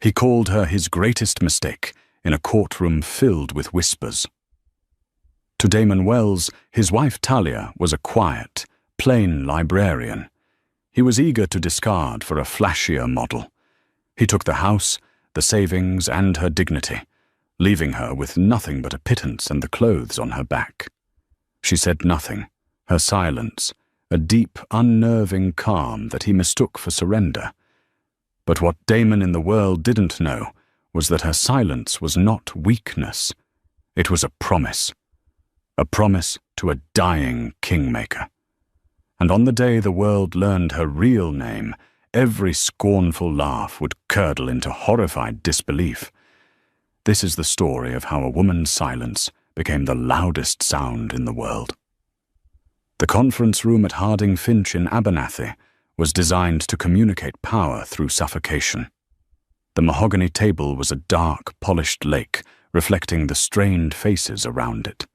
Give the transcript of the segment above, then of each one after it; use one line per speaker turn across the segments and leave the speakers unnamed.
He called her his greatest mistake in a courtroom filled with whispers. To Damon Wells, his wife Talia was a quiet, plain librarian. He was eager to discard for a flashier model. He took the house, the savings, and her dignity, leaving her with nothing but a pittance and the clothes on her back. She said nothing, her silence, a deep, unnerving calm that he mistook for surrender. But what Damon in the world didn't know was that her silence was not weakness. It was a promise to a dying kingmaker. And on the day the world learned her real name, every scornful laugh would curdle into horrified disbelief. This is the story of how a woman's silence became the loudest sound in the world. The conference room at Harding Finch in Abernathy was designed to communicate power through suffocation. The mahogany table was a dark, polished lake, reflecting the strained faces around it.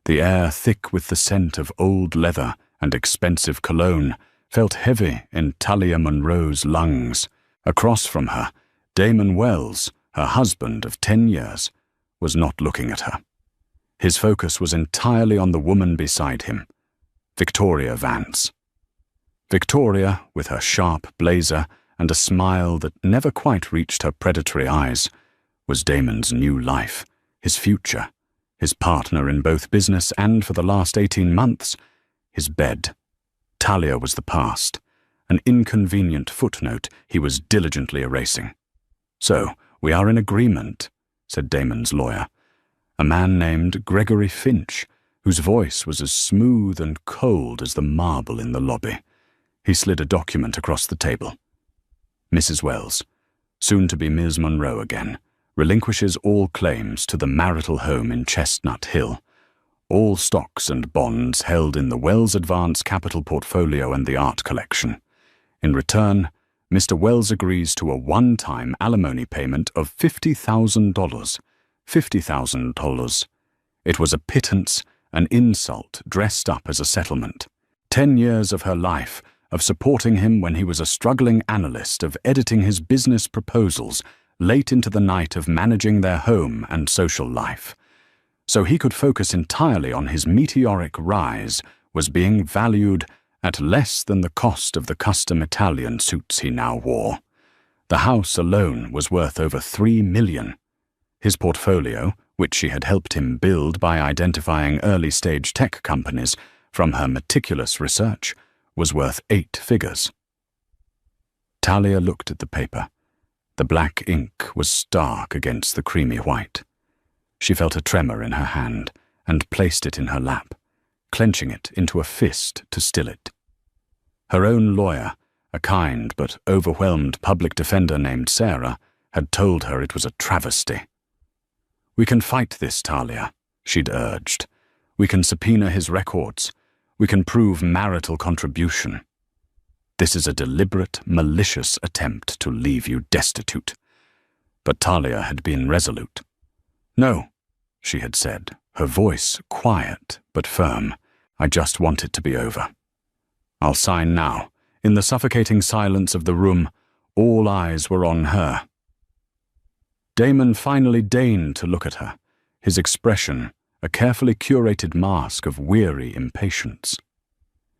The air, thick with the scent of old leather and expensive cologne, felt heavy in Talia Monroe's lungs. Across from her, Damon Wells, her husband of 10 years, was not looking at her. His focus was entirely on the woman beside him, Victoria Vance. Victoria, with her sharp blazer and a smile that never quite reached her predatory eyes, was Damon's new life, his future, his partner in both business and, for the last 18 months, his bed. Talia was the past, an inconvenient footnote he was diligently erasing. "So, we are in agreement," said Damon's lawyer, a man named Gregory Finch, whose voice was as smooth and cold as the marble in the lobby. He slid a document across the table. "Mrs. Wells, soon to be Ms. Monroe again, relinquishes all claims to the marital home in Chestnut Hill. All stocks and bonds held in the Wells Advance Capital Portfolio and the Art Collection. In return, Mr. Wells agrees to a one-time alimony payment of $50,000. $50,000. It was a pittance, an insult dressed up as a settlement. 10 years of her life, of supporting him when he was a struggling analyst, of editing his business proposals, late into the night of managing their home and social life. So he could focus entirely on his meteoric rise, was being valued at less than the cost of the custom Italian suits he now wore. The house alone was worth over $3 million. His portfolio, which she had helped him build by identifying early-stage tech companies from her meticulous research, was worth 8 figures. Talia looked at the paper. The black ink was stark against the creamy white. She felt a tremor in her hand and placed it in her lap, clenching it into a fist to still it. Her own lawyer, a kind but overwhelmed public defender named Sarah, had told her it was a travesty. "We can fight this, Talia," she'd urged. "We can subpoena his records. We can prove marital contribution. This is a deliberate, malicious attempt to leave you destitute." But Talia had been resolute. "No," she had said, her voice quiet but firm. "I just want it to be over. I'll sign now." In the suffocating silence of the room, all eyes were on her. Damon finally deigned to look at her, his expression a carefully curated mask of weary impatience.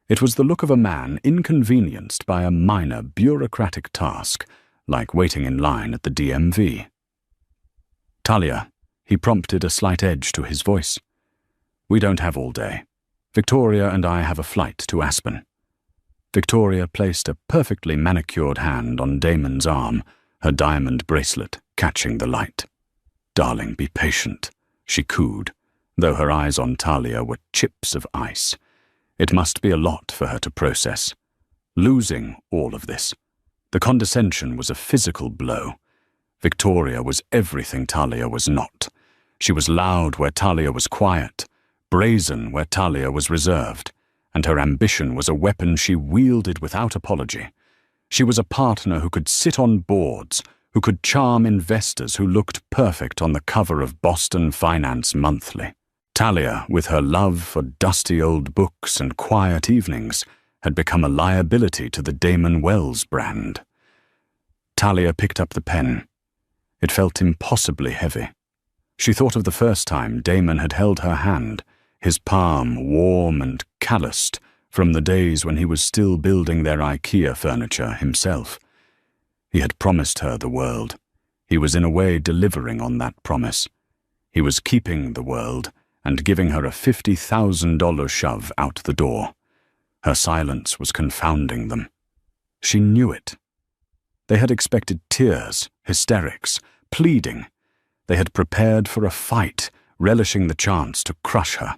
It was the look of a man inconvenienced by a minor bureaucratic task, like waiting in line at the DMV. "Talia," he prompted, a slight edge to his voice. "We don't have all day. Victoria and I have a flight to Aspen." Victoria placed a perfectly manicured hand on Damon's arm, her diamond bracelet catching the light. "Darling, be patient," she cooed, though her eyes on Talia were chips of ice. It must be a lot for her to process. Losing all of this. The condescension was a physical blow. Victoria was everything Talia was not. She was loud where Talia was quiet, brazen where Talia was reserved, and her ambition was a weapon she wielded without apology. She was a partner who could sit on boards, who could charm investors who looked perfect on the cover of Boston Finance Monthly. Talia, with her love for dusty old books and quiet evenings, had become a liability to the Damon Wells brand. Talia picked up the pen. It felt impossibly heavy. She thought of the first time Damon had held her hand, his palm warm and calloused from the days when he was still building their IKEA furniture himself. He had promised her the world. He was in a way delivering on that promise. He was keeping the world and giving her a $50,000 shove out the door. Her silence was confounding them. She knew it. They had expected tears, hysterics, pleading. They had prepared for a fight, relishing the chance to crush her.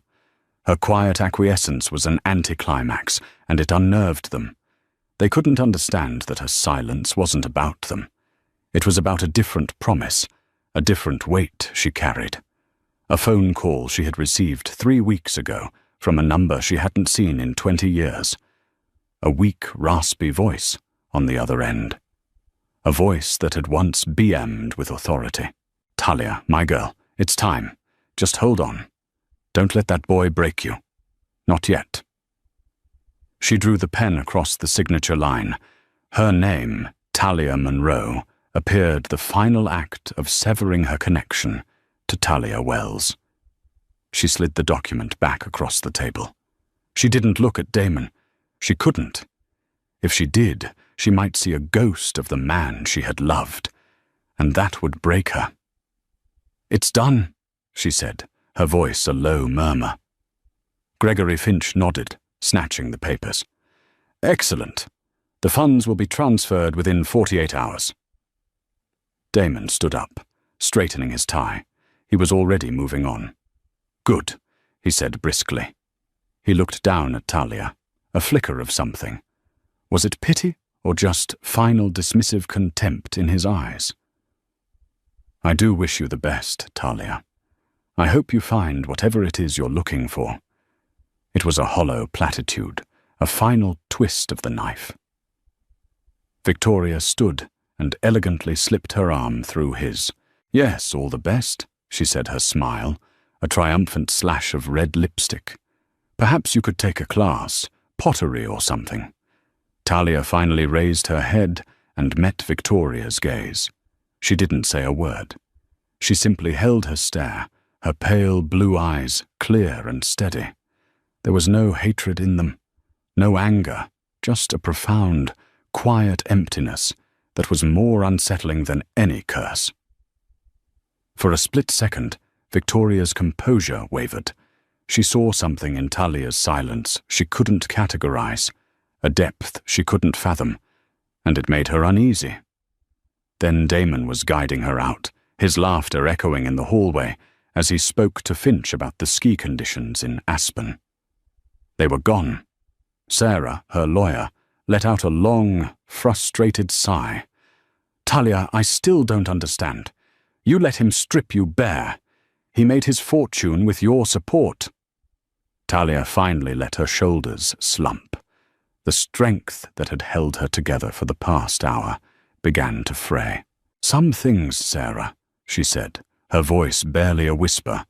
Her quiet acquiescence was an anticlimax, and it unnerved them. They couldn't understand that her silence wasn't about them. It was about a different promise, a different weight she carried. A phone call she had received 3 weeks ago from a number she hadn't seen in 20 years. A weak, raspy voice on the other end. A voice that had once BM'd with authority. "Talia, my girl, it's time. Just hold on. Don't let that boy break you. Not yet." She drew the pen across the signature line. Her name, Talia Monroe, appeared the final act of severing her connection to Talia Wells. She slid the document back across the table. She didn't look at Damon. She couldn't. If she did, she might see a ghost of the man she had loved, and that would break her. "It's done," she said, her voice a low murmur. Gregory Finch nodded, snatching the papers. "Excellent. The funds will be transferred within 48 hours. Damon stood up, straightening his tie. He was already moving on. "Good," he said briskly. He looked down at Talia, a flicker of something. Was it pity or just final dismissive contempt in his eyes? "I do wish you the best, Talia. I hope you find whatever it is you're looking for." It was a hollow platitude, a final twist of the knife. Victoria stood and elegantly slipped her arm through his. "Yes, all the best," she said, her smile, a triumphant slash of red lipstick. "Perhaps you could take a class, pottery or something." Talia finally raised her head and met Victoria's gaze. She didn't say a word. She simply held her stare, her pale blue eyes clear and steady. There was no hatred in them, no anger, just a profound, quiet emptiness that was more unsettling than any curse. For a split second, Victoria's composure wavered. She saw something in Talia's silence she couldn't categorize, a depth she couldn't fathom, and it made her uneasy. Then Damon was guiding her out, his laughter echoing in the hallway as he spoke to Finch about the ski conditions in Aspen. They were gone. Sarah, her lawyer, let out a long, frustrated sigh. "Talia, I still don't understand. You let him strip you bare. He made his fortune with your support." Talia finally let her shoulders slump. The strength that had held her together for the past hour began to fray. "Some things, Sarah," she said, her voice barely a whisper,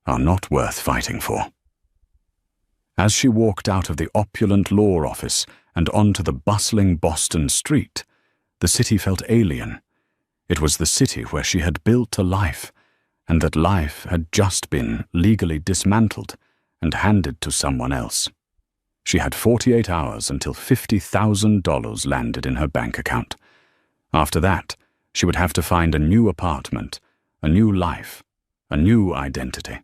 "are not worth fighting for." As she walked out of the opulent law office and onto the bustling Boston street, the city felt alien. It was the city where she had built a life, and that life had just been legally dismantled and handed to someone else. She had 48 hours until $50,000 landed in her bank account. After that, she would have to find a new apartment, a new life, a new identity.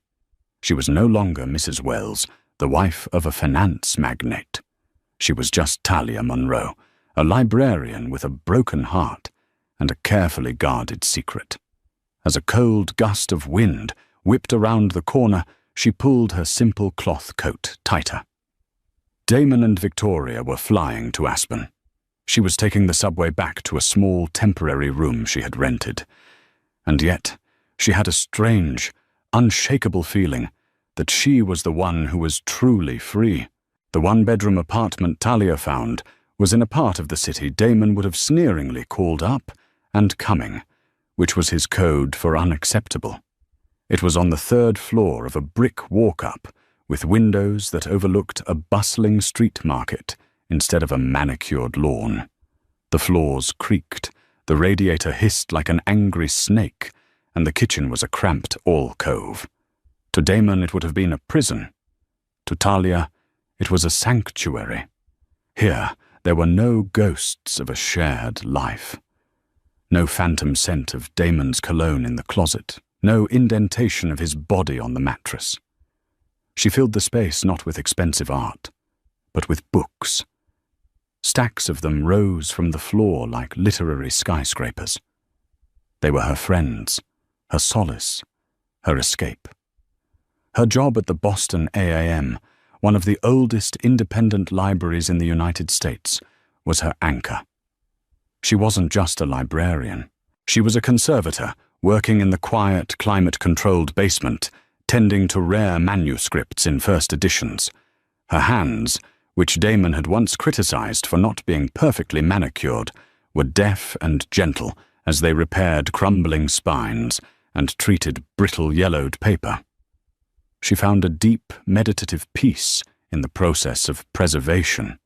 She was no longer Mrs. Wells, the wife of a finance magnate. She was just Talia Monroe, a librarian with a broken heart and a carefully guarded secret. As a cold gust of wind whipped around the corner, she pulled her simple cloth coat tighter. Damon and Victoria were flying to Aspen. She was taking the subway back to a small temporary room she had rented. And yet, she had a strange, unshakable feeling that she was the one who was truly free. The one-bedroom apartment Talia found was in a part of the city Damon would have sneeringly called up and coming, which was his code for unacceptable. It was on the 3rd floor of a brick walk-up with windows that overlooked a bustling street market instead of a manicured lawn. The floors creaked, The radiator hissed like an angry snake, and the kitchen was a cramped alcove. To Damon it would have been a prison. To Talia, it was a sanctuary. Here, there were no ghosts of a shared life. No phantom scent of Damon's cologne in the closet, no indentation of his body on the mattress. She filled the space not with expensive art, but with books. Stacks of them rose from the floor like literary skyscrapers. They were her friends, her solace, her escape. Her job at the Boston AAM, one of the oldest independent libraries in the United States, was her anchor. She wasn't just a librarian. She was a conservator, working in the quiet, climate-controlled basement, tending to rare manuscripts in first editions. Her hands, which Damon had once criticized for not being perfectly manicured, were deft and gentle as they repaired crumbling spines and treated brittle yellowed paper. She found a deep, meditative peace in the process of preservation.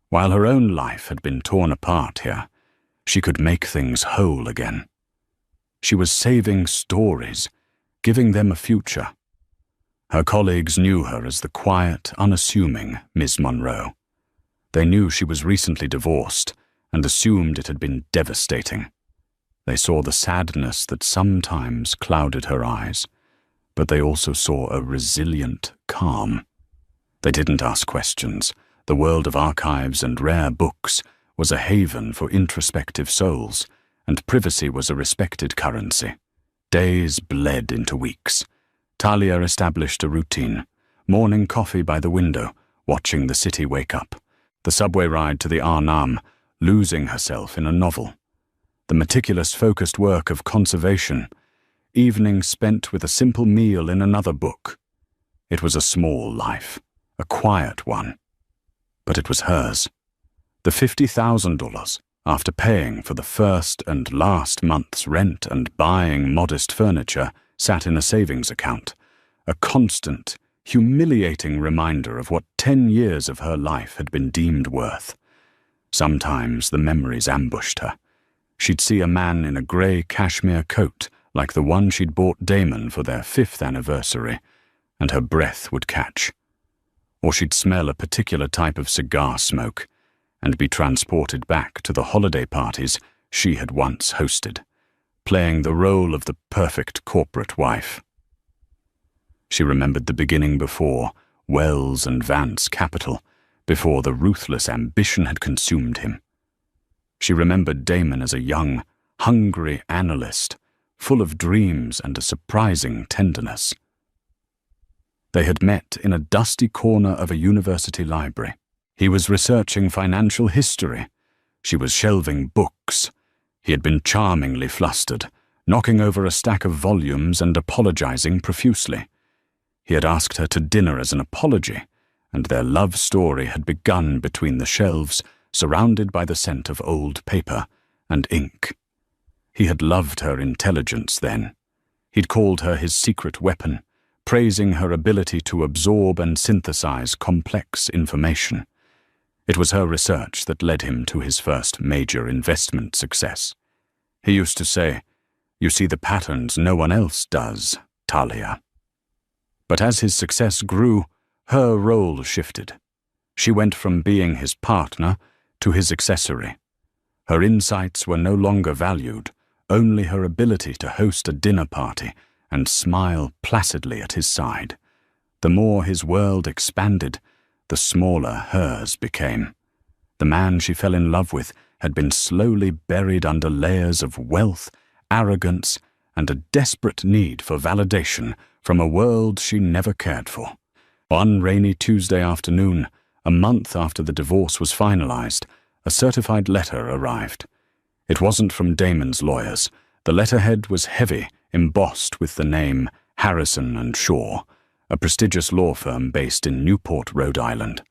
While her own life had been torn apart here, she could make things whole again. She was saving stories, giving them a future. Her colleagues knew her as the quiet, unassuming Miss Monroe. They knew she was recently divorced and assumed it had been devastating. They saw the sadness that sometimes clouded her eyes, but they also saw a resilient calm. They didn't ask questions. The world of archives and rare books was a haven for introspective souls, and privacy was a respected currency. Days bled into weeks. Talia established a routine: morning coffee by the window, watching the city wake up, the subway ride to the Arnam, losing herself in a novel, the meticulous focused work of conservation, evenings spent with a simple meal in another book. It was a small life, a quiet one, but it was hers. The $50,000, after paying for the first and last month's rent and buying modest furniture, sat in a savings account, a constant, humiliating reminder of what 10 years of her life had been deemed worth. Sometimes the memories ambushed her. She'd see a man in a grey cashmere coat like the one she'd bought Damon for their 5th anniversary, and her breath would catch. Or she'd smell a particular type of cigar smoke and be transported back to the holiday parties she had once hosted, playing the role of the perfect corporate wife. She remembered the beginning before Wells and Vance Capital, before the ruthless ambition had consumed him. She remembered Damon as a young, hungry analyst, full of dreams and a surprising tenderness. They had met in a dusty corner of a university library. He was researching financial history. She was shelving books. He had been charmingly flustered, knocking over a stack of volumes and apologizing profusely. He had asked her to dinner as an apology, and their love story had begun between the shelves, surrounded by the scent of old paper and ink. He had loved her intelligence then. He'd called her his secret weapon, praising her ability to absorb and synthesize complex information. It was her research that led him to his first major investment success. He used to say, "You see the patterns no one else does, Talia." But as his success grew, her role shifted. She went from being his partner to his accessory. Her insights were no longer valued, only her ability to host a dinner party and smile placidly at his side. The more his world expanded, the smaller hers became. The man she fell in love with had been slowly buried under layers of wealth, arrogance, and a desperate need for validation from a world she never cared for. One rainy Tuesday afternoon, a month after the divorce was finalized, a certified letter arrived. It wasn't from Damon's lawyers. The letterhead was heavy, embossed with the name Harrison and Shaw, a prestigious law firm based in Newport, Rhode Island.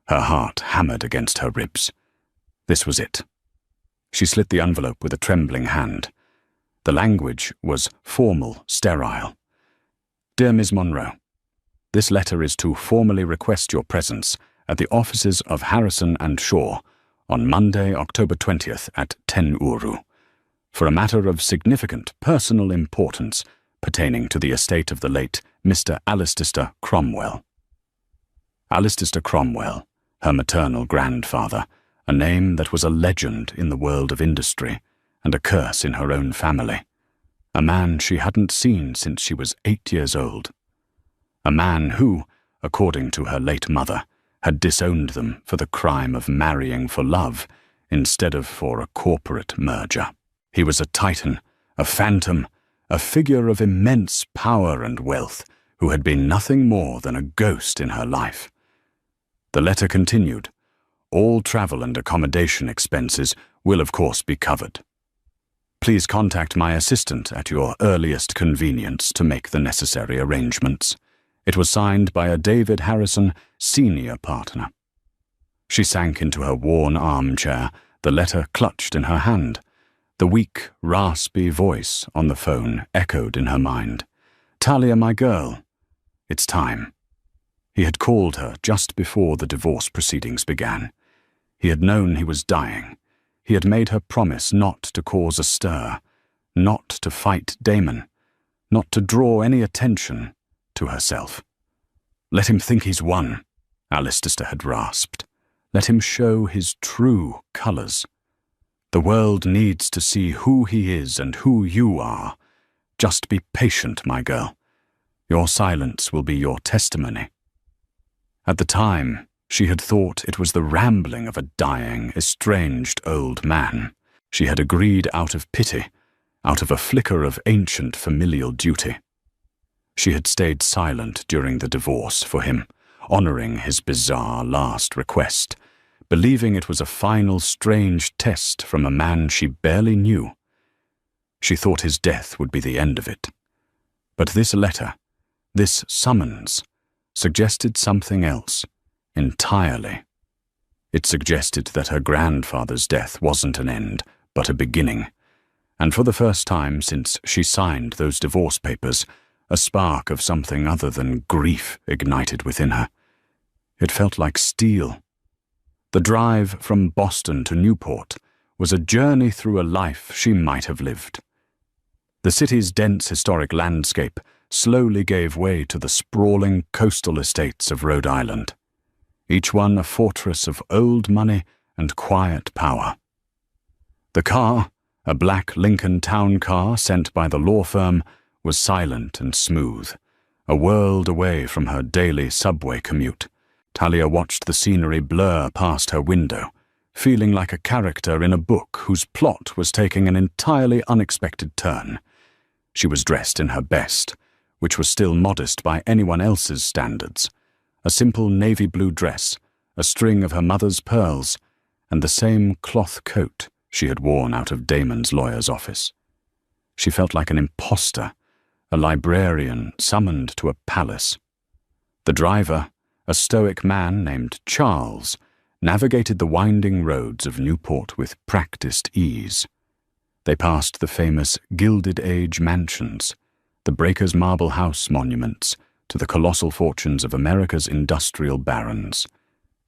Her heart hammered against her ribs. This was it. She slit the envelope with a trembling hand. The language was formal, sterile. Dear Ms. Monroe, this letter is to formally request your presence at the offices of Harrison and Shaw on Monday, October 20th at 10 Uru. for a matter of significant personal importance pertaining to the estate of the late Mr. Alistair Cromwell. Alistair Cromwell, her maternal grandfather, a name that was a legend in the world of industry and a curse in her own family. A man she hadn't seen since she was 8 years old. A man who, according to her late mother, had disowned them for the crime of marrying for love instead of for a corporate merger. He was a titan, a phantom, a figure of immense power and wealth who had been nothing more than a ghost in her life. The letter continued. All travel and accommodation expenses will of course be covered. Please contact my assistant at your earliest convenience to make the necessary arrangements. It was signed by a David Harrison, senior partner. She sank into her worn armchair, the letter clutched in her hand. The weak, raspy voice on the phone echoed in her mind. "Talia, my girl, it's time." He had called her just before the divorce proceedings began. He had known he was dying. He had made her promise not to cause a stir, not to fight Damon, not to draw any attention to herself. "Let him think he's won," Alistair had rasped. "Let him show his true colours. The world needs to see who he is and who you are. Just be patient, my girl. Your silence will be your testimony." At the time, she had thought it was the rambling of a dying, estranged old man. She had agreed out of pity, out of a flicker of ancient familial duty. She had stayed silent during the divorce for him, honouring his bizarre last request, believing it was a final strange test from a man she barely knew. She thought his death would be the end of it. But this letter, this summons, suggested something else, entirely. It suggested that her grandfather's death wasn't an end, but a beginning, and for the first time since she signed those divorce papers, a spark of something other than grief ignited within her. It felt like steel. The drive from Boston to Newport was a journey through a life she might have lived. The city's dense historic landscape slowly gave way to the sprawling coastal estates of Rhode Island, each one a fortress of old money and quiet power. The car, a black Lincoln town car sent by the law firm, was silent and smooth, a world away from her daily subway commute. Talia watched the scenery blur past her window, feeling like a character in a book whose plot was taking an entirely unexpected turn. She was dressed in her best, which was still modest by anyone else's standards. A simple navy blue dress, a string of her mother's pearls, and the same cloth coat she had worn out of Damon's lawyer's office. She felt like an imposter, a librarian summoned to a palace. The driver, a stoic man named Charles, navigated the winding roads of Newport with practiced ease. They passed the famous Gilded Age mansions, the Breakers Marble House monuments to the colossal fortunes of America's industrial barons.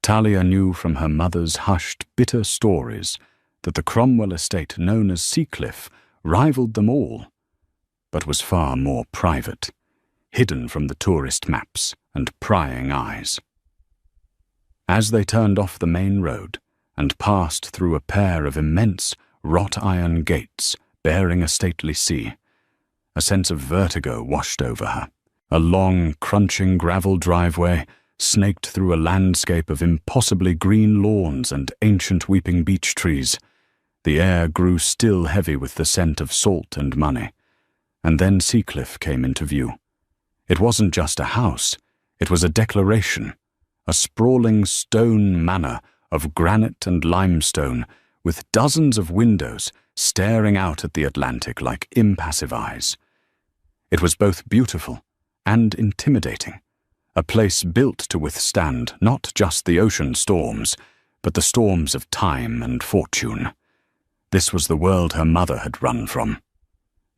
Talia knew from her mother's hushed, bitter stories that the Cromwell estate known as Seacliff rivaled them all, but was far more private, hidden from the tourist maps and prying eyes. As they turned off the main road and passed through a pair of immense wrought-iron gates bearing a stately sea, a sense of vertigo washed over her. A long, crunching gravel driveway snaked through a landscape of impossibly green lawns and ancient weeping beech trees. The air grew still heavy with the scent of salt and money. And then Seacliff came into view. It wasn't just a house, it was a declaration, a sprawling stone manor of granite and limestone with dozens of windows staring out at the Atlantic like impassive eyes. It was both beautiful and intimidating, a place built to withstand not just the ocean storms, but the storms of time and fortune. This was the world her mother had run from.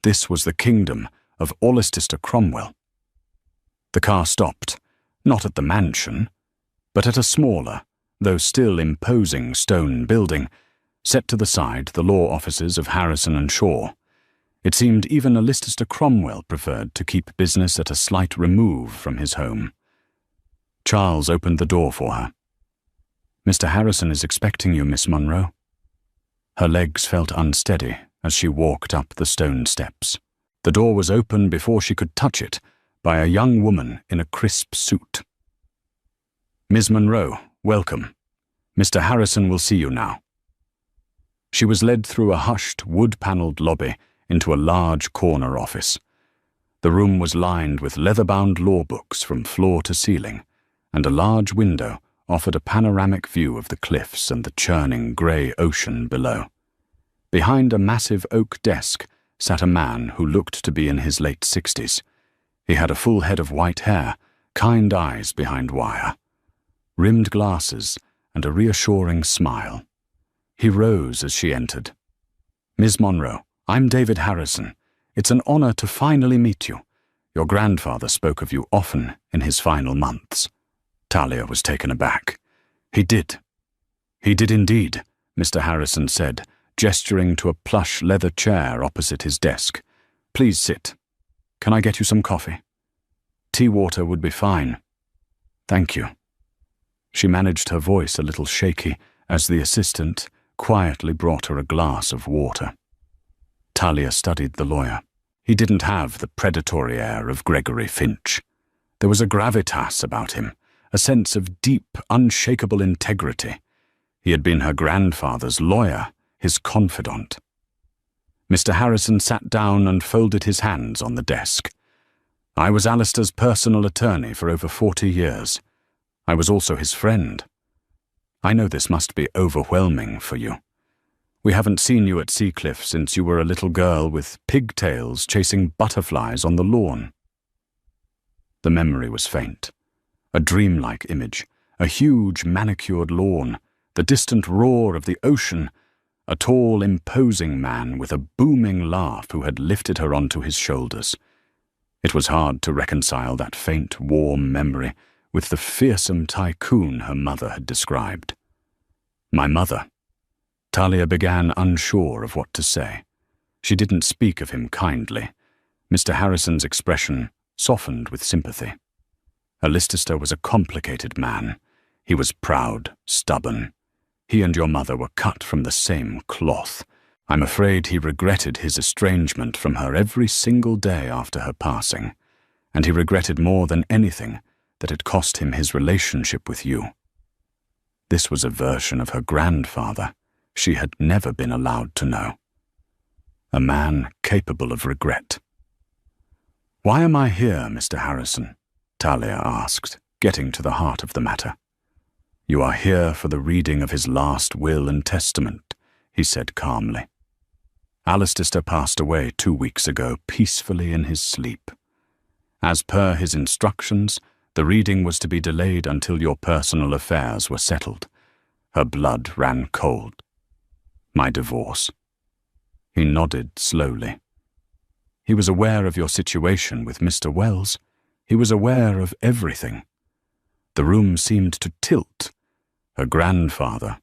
This was the kingdom of Alistair Cromwell. The car stopped, not at the mansion, but at a smaller, though still imposing stone building, set to the side the law offices of Harrison and Shaw. It seemed even a Leicester Cromwell preferred to keep business at a slight remove from his home. Charles opened the door for her. "Mr. Harrison is expecting you, Miss Munro." Her legs felt unsteady as she walked up the stone steps. The door was open before she could touch it by a young woman in a crisp suit. "Miss Munro, welcome. Mr. Harrison will see you now." She was led through a hushed, wood-panelled lobby into a large corner office. The room was lined with leather-bound law books from floor to ceiling, and a large window offered a panoramic view of the cliffs and the churning grey ocean below. Behind a massive oak desk sat a man who looked to be in his late 60s. He had a full head of white hair, kind eyes behind wire, rimmed glasses, and a reassuring smile. He rose as she entered. "Miss Munro, I'm David Harrison. It's an honor to finally meet you. Your grandfather spoke of you often in his final months." Talia was taken aback. "He did. He did indeed," Mr. Harrison said, gesturing to a plush leather chair opposite his desk. "Please sit. Can I get you some coffee?" "Tea water would be fine." "Thank you." She managed her voice a little shaky as the assistant quietly brought her a glass of water. Talia studied the lawyer. He didn't have the predatory air of Gregory Finch. There was a gravitas about him, a sense of deep, unshakable integrity. He had been her grandfather's lawyer, his confidant. Mr. Harrison sat down and folded his hands on the desk. "I was Alistair's personal attorney for over 40 years. I was also his friend. I know this must be overwhelming for you. We haven't seen you at Seacliff since you were a little girl with pigtails chasing butterflies on the lawn." The memory was faint. A dreamlike image, a huge manicured lawn, the distant roar of the ocean, a tall, imposing man with a booming laugh who had lifted her onto his shoulders. It was hard to reconcile that faint, warm memory with the fearsome tycoon her mother had described. "My mother." Talia began unsure of what to say. She didn't speak of him kindly. Mr. Harrison's expression softened with sympathy. Leicester was a complicated man. He was proud, stubborn. He and your mother were cut from the same cloth. I'm afraid he regretted his estrangement from her every single day after her passing, and he regretted more than anything that it cost him his relationship with you. This was a version of her grandfather she had never been allowed to know. A man capable of regret. "Why am I here, Mr. Harrison?" Talia asked, getting to the heart of the matter. "You are here for the reading of his last will and testament," he said calmly. "Alistair passed away 2 weeks ago peacefully in his sleep. As per his instructions, the reading was to be delayed until your personal affairs were settled." Her blood ran cold. "My divorce." He nodded slowly. "He was aware of your situation with Mr. Wells. He was aware of everything." The room seemed to tilt. Her grandfather,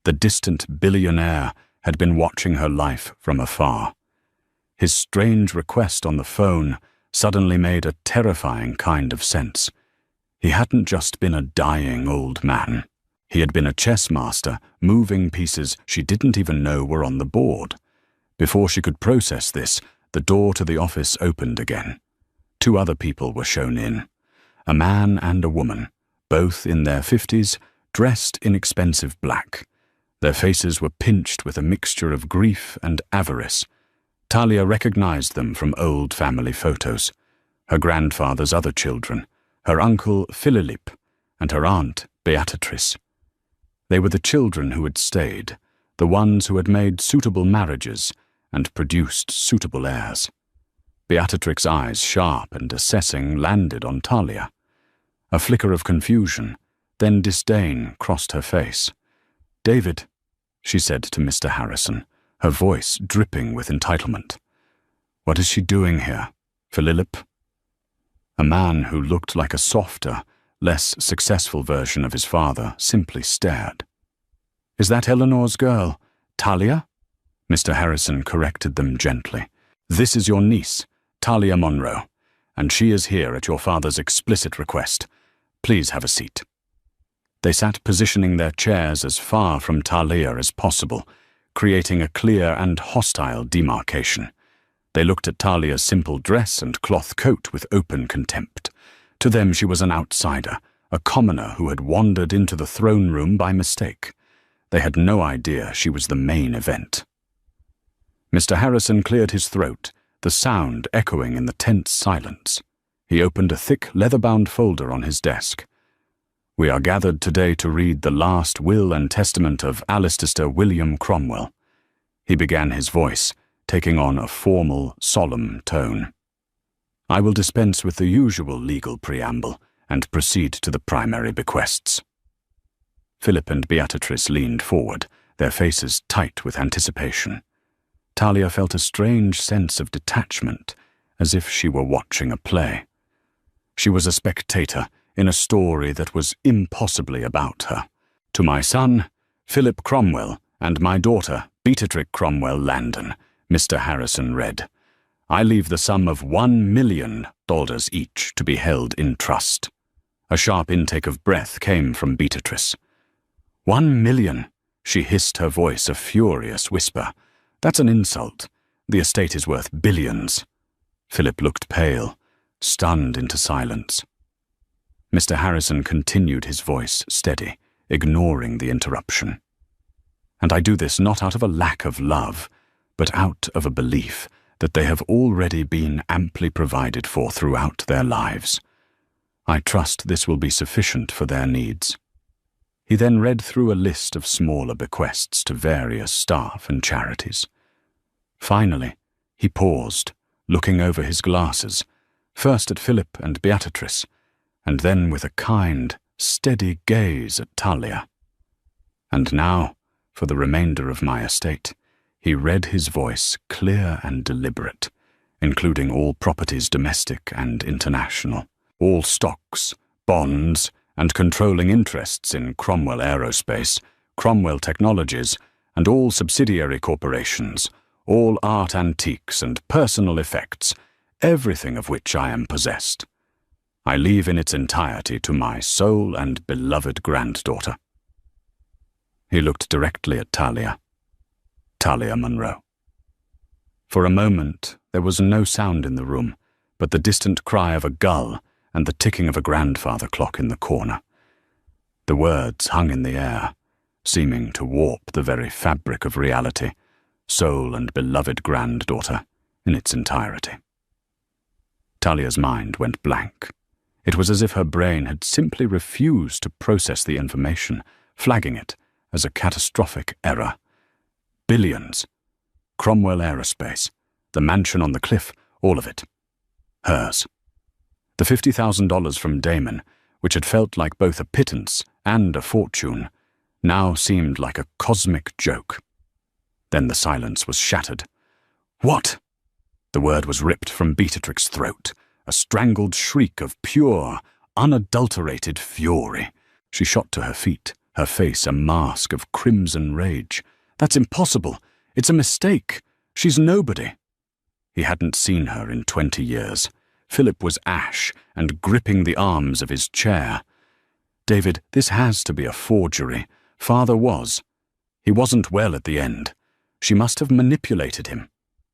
the distant billionaire, had been watching her life from afar. His strange request on the phone suddenly made a terrifying kind of sense. He hadn't just been a dying old man. He had been a chess master, moving pieces she didn't even know were on the board. Before she could process this, the door to the office opened again. 2 other people were shown in, a man and a woman, both in their 50s, dressed in expensive black. Their faces were pinched with a mixture of grief and avarice. Talia recognized them from old family photos. Her grandfather's other children, her uncle Philip and her aunt Beatrice. They were the children who had stayed, the ones who had made suitable marriages and produced suitable heirs. Beatrix's eyes, sharp and assessing, landed on Talia. A flicker of confusion, then disdain crossed her face. "David," she said to Mr. Harrison, her voice dripping with entitlement. "What is she doing here, Philip?" A man who looked like a softer, less successful version of his father simply stared. "Is that Eleanor's girl, Talia? Mr. Harrison corrected them gently. This is your niece, Talia Monroe, and she is here at your father's explicit request. Please have a seat. They sat positioning their chairs as far from Talia as possible, creating a clear and hostile demarcation. They looked at Talia's simple dress and cloth coat with open contempt. To them she was an outsider, a commoner who had wandered into the throne room by mistake. They had no idea she was the main event. Mr. Harrison cleared his throat, the sound echoing in the tense silence. He opened a thick, leather-bound folder on his desk. We are gathered today to read the last will and testament of Alistair William Cromwell. He began his voice, taking on a formal, solemn tone. I will dispense with the usual legal preamble and proceed to the primary bequests. Philip and Beatrice leaned forward, their faces tight with anticipation. Talia felt a strange sense of detachment, as if she were watching a play. She was a spectator in a story that was impossibly about her. To my son, Philip Cromwell, and my daughter, Beatrix Cromwell Landon, Mr. Harrison read, I leave the sum of $1 million each to be held in trust. A sharp intake of breath came from Beatrice. $1 million, she hissed, her voice a furious whisper. That's an insult. The estate is worth billions. Philip looked pale, stunned into silence. Mr. Harrison continued, his voice steady, ignoring the interruption. And I do this not out of a lack of love, but out of a belief that they have already been amply provided for throughout their lives. I trust this will be sufficient for their needs. He then read through a list of smaller bequests to various staff and charities. Finally, he paused, looking over his glasses, first at Philip and Beatrice, and then with a kind, steady gaze at Talia. And now, for the remainder of my estate, he read his voice clear and deliberate, including all properties domestic and international, all stocks, bonds, and controlling interests in Cromwell Aerospace, Cromwell Technologies, and all subsidiary corporations, all art antiques and personal effects, everything of which I am possessed. I leave in its entirety to my sole and beloved granddaughter. He looked directly at Talia Monroe. For a moment there was no sound in the room but the distant cry of a gull and the ticking of a grandfather clock in the corner. The words hung in the air, seeming to warp the very fabric of reality, sole and beloved granddaughter, in its entirety. Talia's mind went blank. It was as if her brain had simply refused to process the information, flagging it as a catastrophic error. Billions. Cromwell Aerospace. The mansion on the cliff. All of it. Hers. The $50,000 from Damon, which had felt like both a pittance and a fortune, now seemed like a cosmic joke. Then the silence was shattered. What? The word was ripped from Beatrix's throat, a strangled shriek of pure, unadulterated fury. She shot to her feet, her face a mask of crimson rage. That's impossible. It's a mistake. She's nobody. He hadn't seen her in 20 years. Philip was ash and gripping the arms of his chair. David, this has to be a forgery. Father was. He wasn't well at the end. She must have manipulated him.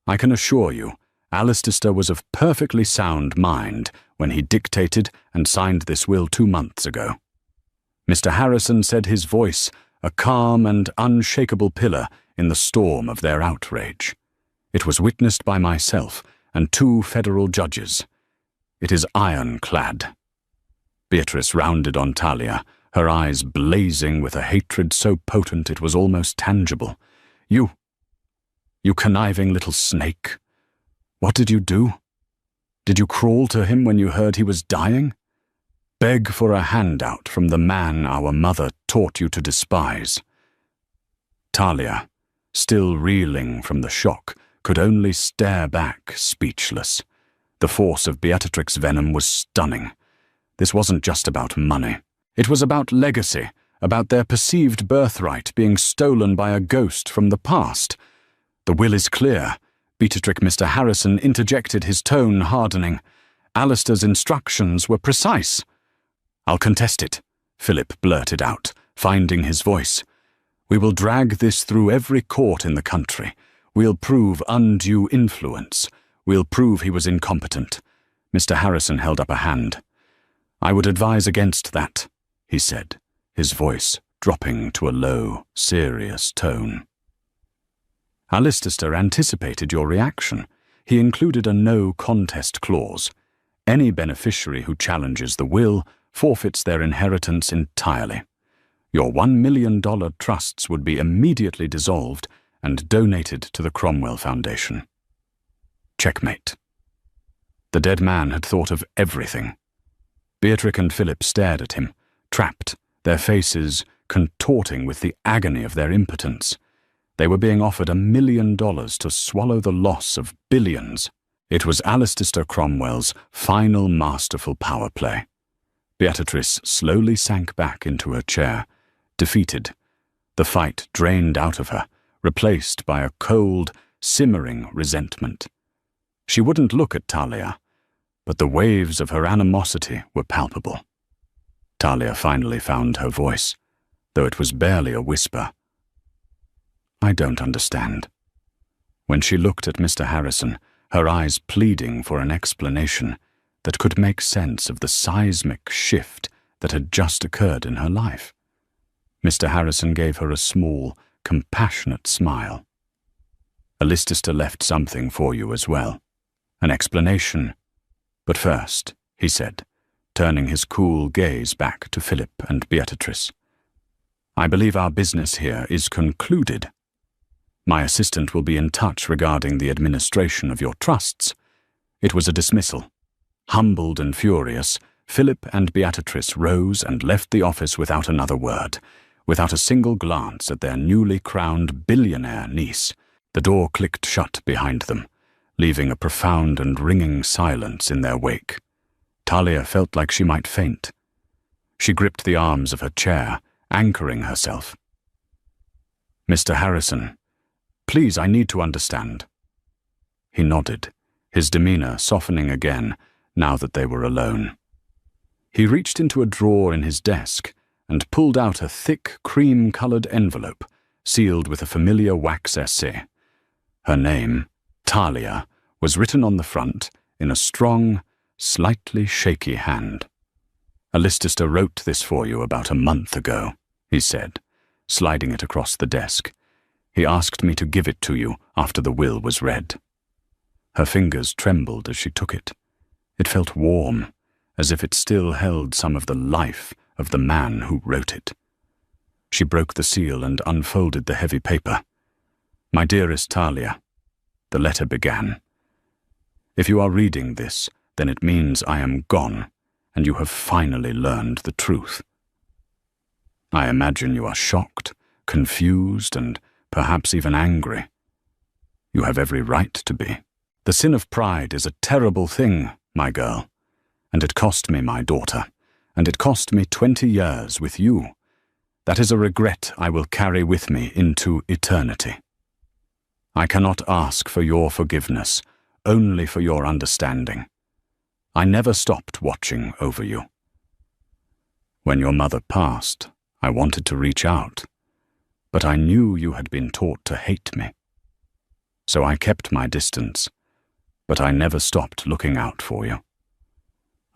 I can assure you, Alistair was of perfectly sound mind when he dictated and signed this will 2 months ago. Mr. Harrison said, his voice a calm and unshakable pillar in the storm of their outrage. It was witnessed by myself and 2 federal judges. It is ironclad. Beatrice rounded on Talia, her eyes blazing with a hatred so potent it was almost tangible. You conniving little snake. What did you do? Did you crawl to him when you heard he was dying? Beg for a handout from the man our mother taught you to despise. Talia, still reeling from the shock, could only stare back, speechless. The force of Beatrix's venom was stunning. This wasn't just about money. It was about legacy, about their perceived birthright being stolen by a ghost from the past. The will is clear. Beatrix Mr. Harrison interjected, his tone hardening. Alistair's instructions were precise. I'll contest it, Philip blurted out, finding his voice. We will drag this through every court in the country. We'll prove undue influence. We'll prove he was incompetent. Mr. Harrison held up a hand. I would advise against that, he said, his voice dropping to a low, serious tone. Alistair anticipated your reaction. He included a no-contest clause. Any beneficiary who challenges the will forfeits their inheritance entirely. Your $1 million trusts would be immediately dissolved and donated to the Cromwell Foundation. Checkmate. The dead man had thought of everything. Beatrix and Philip stared at him, trapped, their faces contorting with the agony of their impotence. They were being offered $1 million to swallow the loss of billions. It was Alistair Cromwell's final masterful power play. Beatrice slowly sank back into her chair, defeated, the fight drained out of her, replaced by a cold, simmering resentment. She wouldn't look at Talia, but the waves of her animosity were palpable. Talia finally found her voice, though it was barely a whisper. I don't understand. When she looked at Mr. Harrison, her eyes pleading for an explanation that could make sense of the seismic shift that had just occurred in her life. Mr. Harrison gave her a small, compassionate smile. Alistair left something for you as well. An explanation. But first, he said, turning his cool gaze back to Philip and Beatrice. I believe our business here is concluded. My assistant will be in touch regarding the administration of your trusts. It was a dismissal. Humbled and furious, Philip and Beatrice rose and left the office without another word, without a single glance at their newly crowned billionaire niece. The door clicked shut behind them, leaving a profound and ringing silence in their wake. Talia felt like she might faint. She gripped the arms of her chair, anchoring herself. Mr. Harrison, please, I need to understand. He nodded, his demeanor softening again now that they were alone. He reached into a drawer in his desk and pulled out a thick, cream-colored envelope, sealed with a familiar wax essay. Her name, Talia, was written on the front in a strong, slightly shaky hand. Alistair wrote this for you about a month ago, he said, sliding it across the desk. He asked me to give it to you after the will was read. Her fingers trembled as she took it. It felt warm, as if it still held some of the life of the man who wrote it. She broke the seal and unfolded the heavy paper. My dearest Talia, the letter began. If you are reading this, then it means I am gone, and you have finally learned the truth. I imagine you are shocked, confused, and perhaps even angry. You have every right to be. The sin of pride is a terrible thing, my girl, and it cost me my daughter, and it cost me 20 years with you. That is a regret I will carry with me into eternity. I cannot ask for your forgiveness, only for your understanding. I never stopped watching over you. When your mother passed, I wanted to reach out, but I knew you had been taught to hate me. So I kept my distance, but I never stopped looking out for you.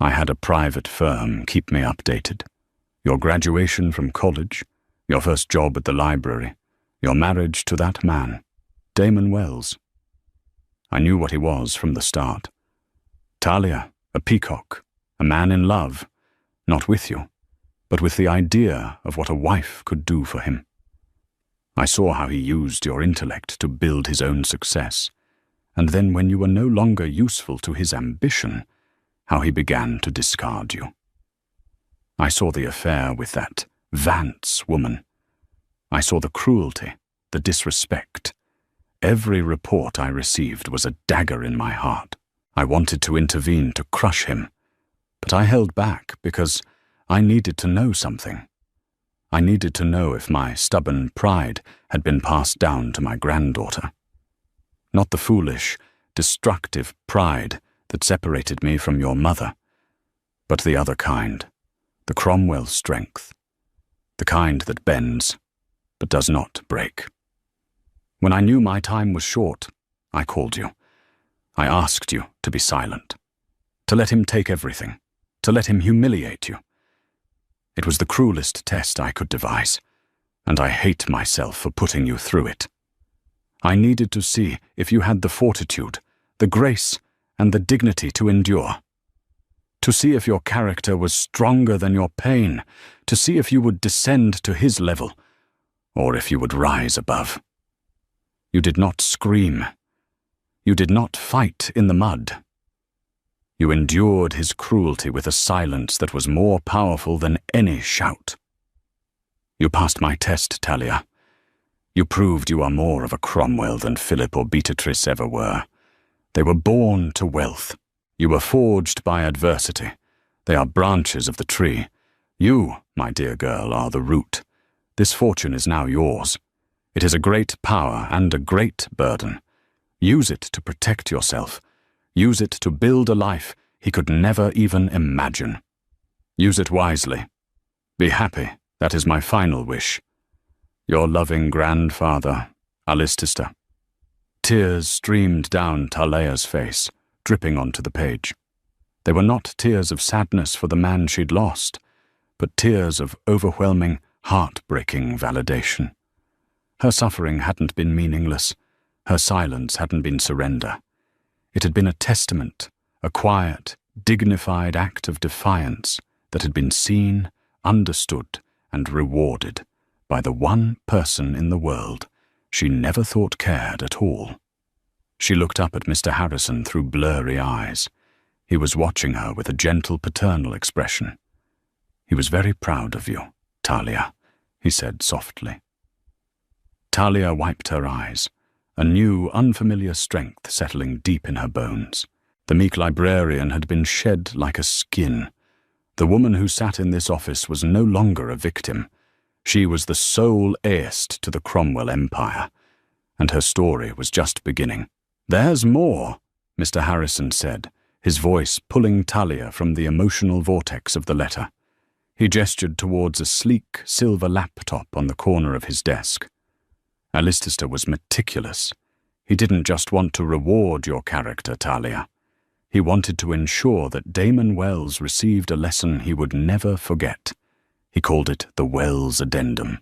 I had a private firm keep me updated. Your graduation from college, your first job at the library, your marriage to that man, Damon Wells. I knew what he was from the start. Talia, a peacock, a man in love, not with you, but with the idea of what a wife could do for him. I saw how he used your intellect to build his own success, and then when you were no longer useful to his ambition, how he began to discard you. I saw the affair with that Vance woman. I saw the cruelty, the disrespect. Every report I received was a dagger in my heart. I wanted to intervene to crush him, but I held back because I needed to know something. I needed to know if my stubborn pride had been passed down to my granddaughter. Not the foolish, destructive pride that separated me from your mother, but the other kind, the Cromwell strength, the kind that bends but does not break. When I knew my time was short, I called you. I asked you to be silent, to let him take everything, to let him humiliate you. It was the cruelest test I could devise, and I hate myself for putting you through it. I needed to see if you had the fortitude, the grace, and the dignity to endure. To see if your character was stronger than your pain, to see if you would descend to his level, or if you would rise above. You did not scream. You did not fight in the mud. You endured his cruelty with a silence that was more powerful than any shout. You passed my test, Talia. You proved you are more of a Cromwell than Philip or Beatrice ever were. They were born to wealth. You were forged by adversity. They are branches of the tree. You, my dear girl, are the root. This fortune is now yours. It is a great power and a great burden. Use it to protect yourself. Use it to build a life he could never even imagine. Use it wisely. Be happy. That is my final wish. Your loving grandfather, Alistista. Tears streamed down Talia's face, dripping onto the page. They were not tears of sadness for the man she'd lost, but tears of overwhelming, heartbreaking validation. Her suffering hadn't been meaningless. Her silence hadn't been surrender. It had been a testament, a quiet, dignified act of defiance that had been seen, understood, and rewarded by the one person in the world she never thought cared at all. She looked up at Mr. Harrison through blurry eyes. He was watching her with a gentle paternal expression. He was very proud of you, Talia, he said softly. Talia wiped her eyes, a new, unfamiliar strength settling deep in her bones. The meek librarian had been shed like a skin. The woman who sat in this office was no longer a victim. She was the sole heiress to the Cromwell Empire, and her story was just beginning. "There's more," Mr. Harrison said, his voice pulling Talia from the emotional vortex of the letter. He gestured towards a sleek silver laptop on the corner of his desk. Alistista was meticulous. He didn't just want to reward your character, Talia. He wanted to ensure that Damon Wells received a lesson he would never forget. He called it the Wells Addendum.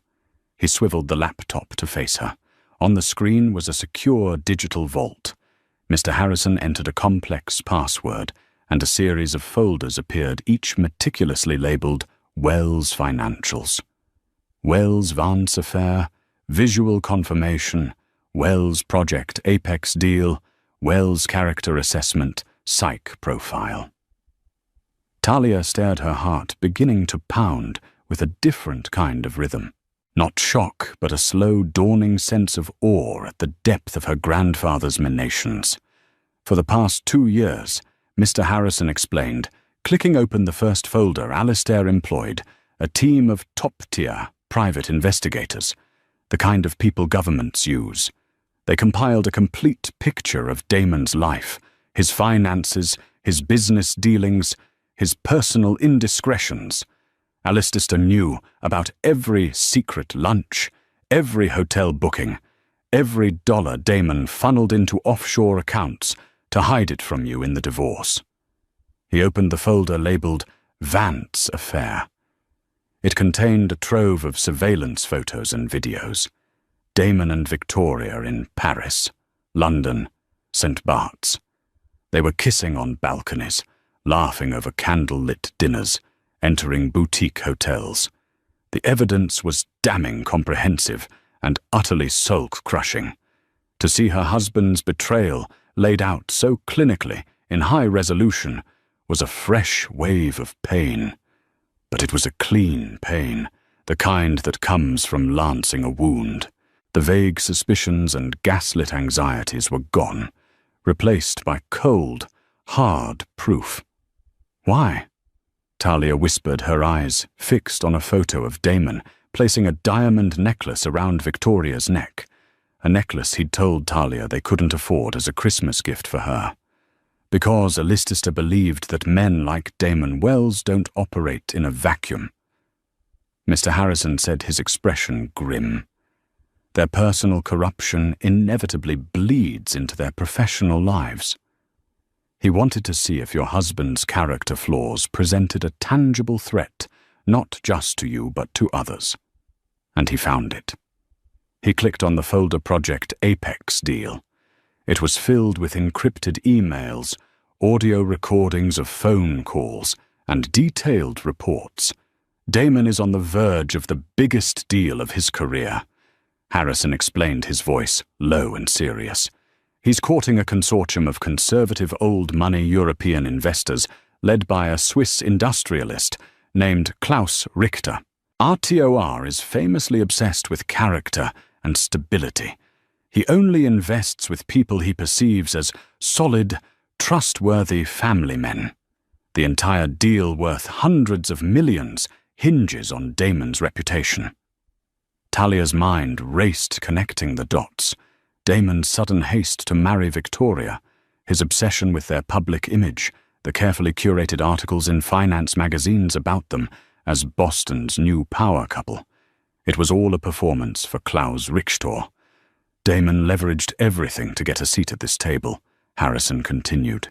He swiveled the laptop to face her. On the screen was a secure digital vault. Mr. Harrison entered a complex password, and a series of folders appeared, each meticulously labeled Wells Financials. Wells Vance Affair, Visual Confirmation, Wells Project Apex Deal, Wells Character Assessment, Psych Profile. Talia stared, her heart beginning to pound with a different kind of rhythm. Not shock, but a slow, dawning sense of awe at the depth of her grandfather's menations. For the past 2 years, Mr. Harrison explained, clicking open the first folder, Alistair employed a team of top-tier private investigators, the kind of people governments use. They compiled a complete picture of Damon's life, his finances, his business dealings, his personal indiscretions. Alistista knew about every secret lunch, every hotel booking, every dollar Damon funneled into offshore accounts to hide it from you in the divorce. He opened the folder labeled Vance Affair. It contained a trove of surveillance photos and videos. Damon and Victoria in Paris, London, St. Bart's. They were kissing on balconies, laughing over candle-lit dinners, entering boutique hotels. The evidence was damning comprehensive and utterly soul-crushing. To see her husband's betrayal laid out so clinically, in high resolution, was a fresh wave of pain. But it was a clean pain, the kind that comes from lancing a wound. The vague suspicions and gaslit anxieties were gone, replaced by cold, hard proof. "Why?" Talia whispered, her eyes fixed on a photo of Damon placing a diamond necklace around Victoria's neck, a necklace he'd told Talia they couldn't afford as a Christmas gift for her. Because Allister believed that men like Damon Wells don't operate in a vacuum. Mr. Harrison said, his expression grim. Their personal corruption inevitably bleeds into their professional lives. He wanted to see if your husband's character flaws presented a tangible threat, not just to you but to others. And he found it. He clicked on the folder Project Apex deal. It was filled with encrypted emails, audio recordings of phone calls, and detailed reports. Damon is on the verge of the biggest deal of his career. Harrison explained, his voice low and serious. He's courting a consortium of conservative old-money European investors led by a Swiss industrialist named Klaus Richter. RTOR is famously obsessed with character and stability. He only invests with people he perceives as solid, trustworthy family men. The entire deal, worth hundreds of millions, hinges on Damon's reputation. Talia's mind raced, connecting the dots. Damon's sudden haste to marry Victoria, his obsession with their public image, the carefully curated articles in finance magazines about them as Boston's new power couple. It was all a performance for Klaus Richter. Damon leveraged everything to get a seat at this table, Harrison continued.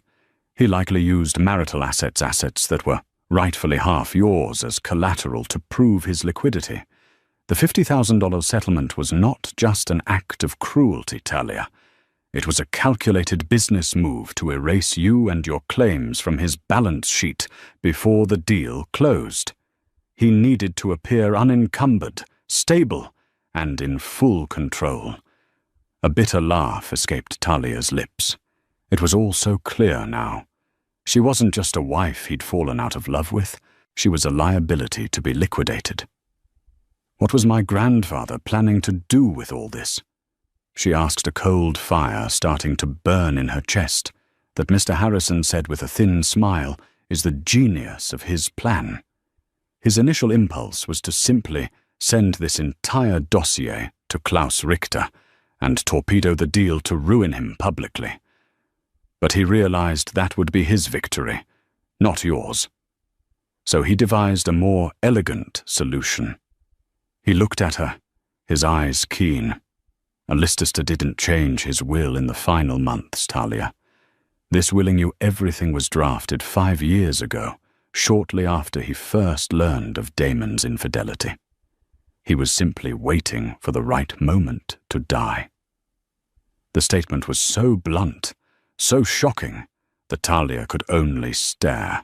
He likely used marital assets that were rightfully half yours as collateral to prove his liquidity. The $50,000 settlement was not just an act of cruelty, Talia. It was a calculated business move to erase you and your claims from his balance sheet before the deal closed. He needed to appear unencumbered, stable, and in full control. A bitter laugh escaped Talia's lips. It was all so clear now. She wasn't just a wife he'd fallen out of love with. She was a liability to be liquidated. What was my grandfather planning to do with all this? She asked, a cold fire starting to burn in her chest, that Mr. Harrison said with a thin smile is the genius of his plan. His initial impulse was to simply send this entire dossier to Klaus Richter and torpedo the deal to ruin him publicly. But he realized that would be his victory, not yours. So he devised a more elegant solution. He looked at her, his eyes keen. Allister didn't change his will in the final months, Talia. This willing you everything was drafted 5 years ago, shortly after he first learned of Damon's infidelity. He was simply waiting for the right moment to die. The statement was so blunt, so shocking, that Talia could only stare.